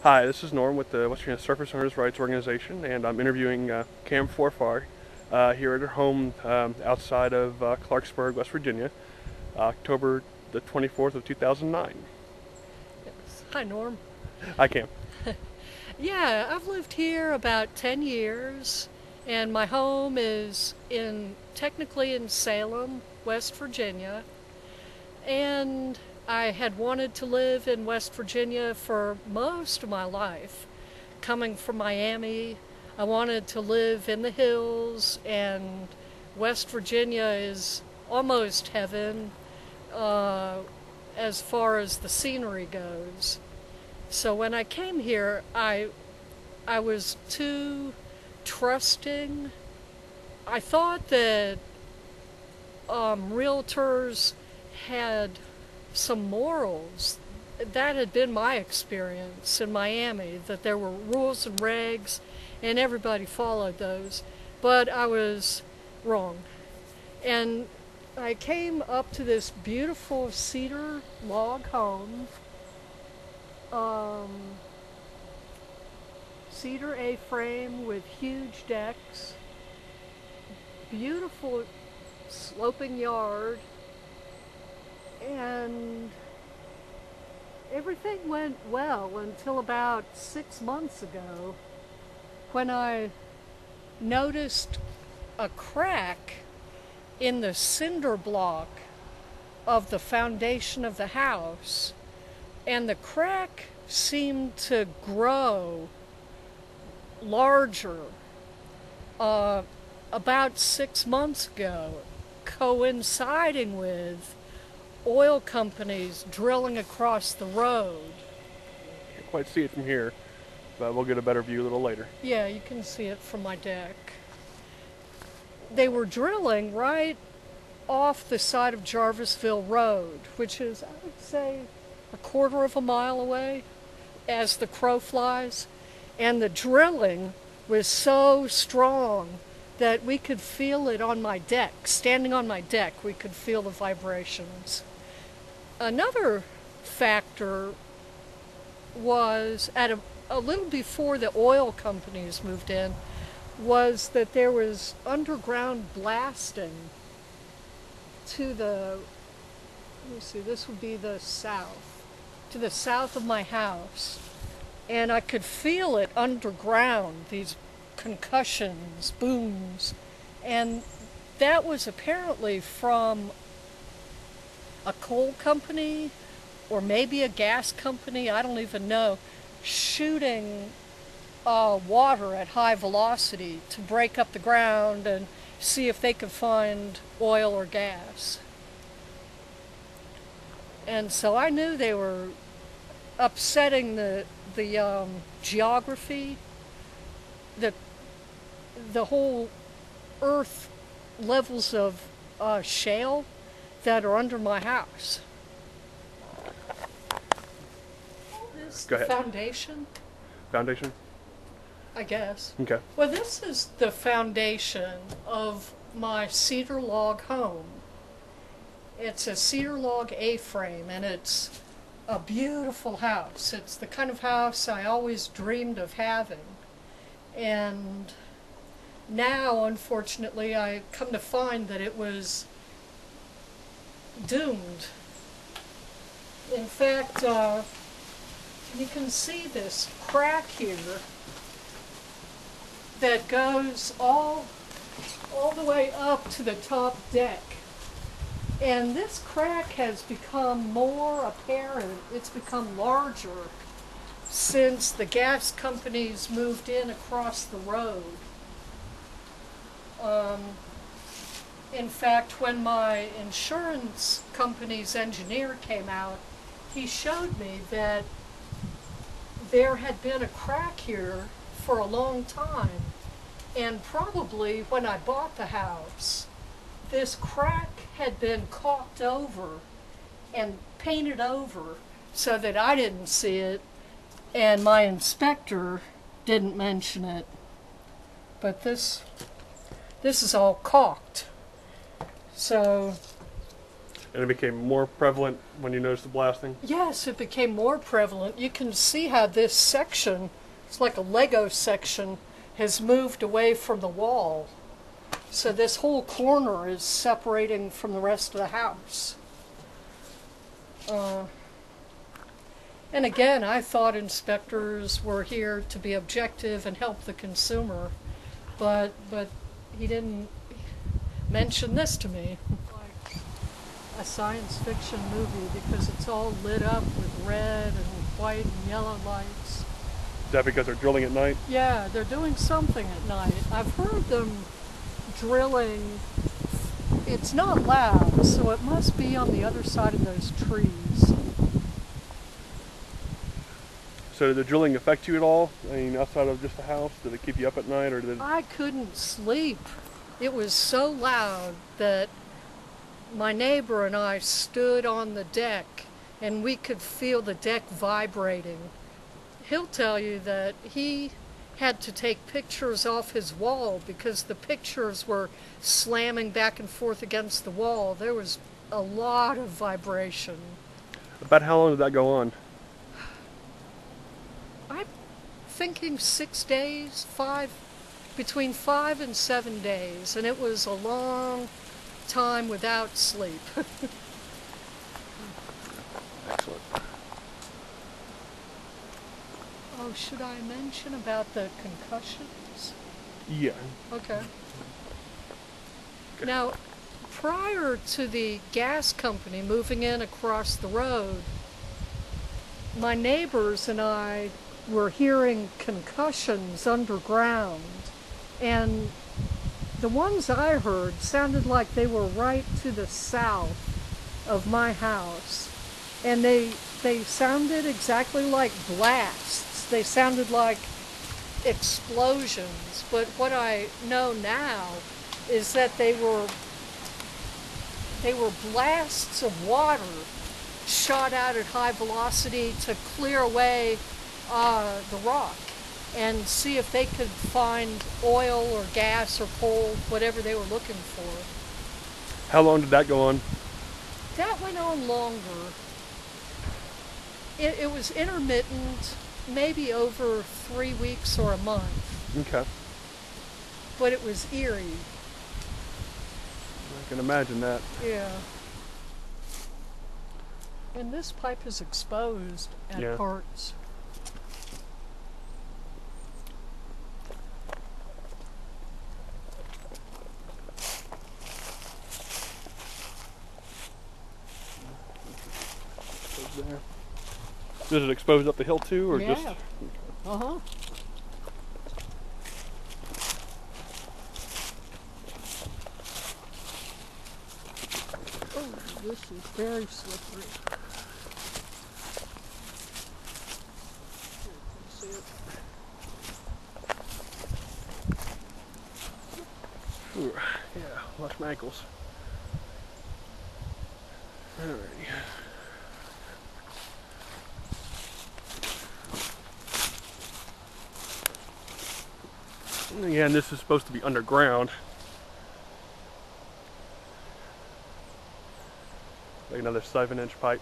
Hi, this is Norm with the West Virginia Surface Owners' Rights Organization, and I'm interviewing Cam Forfar here at her home outside of Clarksburg, West Virginia, October the 24th of 2009. Yes. Hi, Norm. Hi, Cam. Yeah, I've lived here about 10 years, and my home is technically in Salem, West Virginia. And I had wanted to live in West Virginia for most of my life. Coming from Miami, I wanted to live in the hills, and West Virginia is almost heaven as far as the scenery goes. So when I came here, I was too trusting. I thought that realtors had some morals. That had been my experience in Miami, that there were rules and regs and everybody followed those. But I was wrong. And I came up to this beautiful cedar log home, cedar A-frame with huge decks, beautiful sloping yard, and everything went well until about 6 months ago when I noticed a crack in the cinder block of the foundation of the house, and the crack seemed to grow larger about 6 months ago, coinciding with oil companies drilling across the road. Can't quite see it from here, but we'll get a better view a little later. Yeah, you can see it from my deck. They were drilling right off the side of Jarvisville Road, which is, I would say, a quarter of a mile away as the crow flies. And the drilling was so strong that we could feel it on my deck. Standing on my deck, we could feel the vibrations. Another factor was at a little before the oil companies moved in, was that there was underground blasting to the, let me see, this would be the south, to the south of my house. And I could feel it underground, these concussions, booms. And that was apparently from a coal company or maybe a gas company, I don't even know, shooting water at high velocity to break up the ground and see if they could find oil or gas. And so I knew they were upsetting the geography, the whole earth levels of shale that are under my house. This Go ahead. foundation, Foundation? I guess. Okay. Well, this is the foundation of my cedar log home. It's a cedar log A-frame, and it's a beautiful house. It's the kind of house I always dreamed of having. And now, unfortunately, I come to find that it was doomed. In fact, you can see this crack here that goes all the way up to the top deck. And this crack has become more apparent. It's become larger since the gas companies moved in across the road. In fact, when my insurance company's engineer came out, he showed me that there had been a crack here for a long time. And probably when I bought the house, this crack had been caulked over and painted over so that I didn't see it and my inspector didn't mention it. But this is all caulked. So And it became more prevalent when you noticed the blasting? Yes, it became more prevalent. You can see how this section, it's like a Lego section, has moved away from the wall. So this whole corner is separating from the rest of the house. And again, I thought inspectors were here to be objective and help the consumer, but he didn't mention this to me. Like a science fiction movie because it's all lit up with red and white and yellow lights. Is that because they're drilling at night? Yeah, they're doing something at night. I've heard them drilling. It's not loud, so it must be on the other side of those trees. So did the drilling affect you at all? I mean, outside of just the house? Did it keep you up at night, or did it... I couldn't sleep. It was so loud that my neighbor and I stood on the deck and we could feel the deck vibrating. He'll tell you that he had to take pictures off his wall because the pictures were slamming back and forth against the wall. There was a lot of vibration. About how long did that go on? I'm thinking 6 days, between 5 and 7 days, and it was a long time without sleep. Excellent. Oh, should I mention about the concussions? Yeah. Okay. Now, prior to the gas company moving in across the road, my neighbors and I were hearing concussions underground, and the ones I heard sounded like they were right to the south of my house, and they sounded exactly like blasts. They sounded like explosions, but what I know now is that they were blasts of water shot out at high velocity to clear away the rock and see if they could find oil or gas or coal, whatever they were looking for. How long did that go on? That went on longer. It was intermittent, maybe over 3 weeks or a month. Okay. But it was eerie. I can imagine that. Yeah. And this pipe is exposed at parts. There. Does it expose up the hill too, or just? Uh-huh. Oh, this is very slippery. You can see it. Ooh, yeah, lost my ankles. Alrighty. Again, this is supposed to be underground. Like another 7-inch pipe.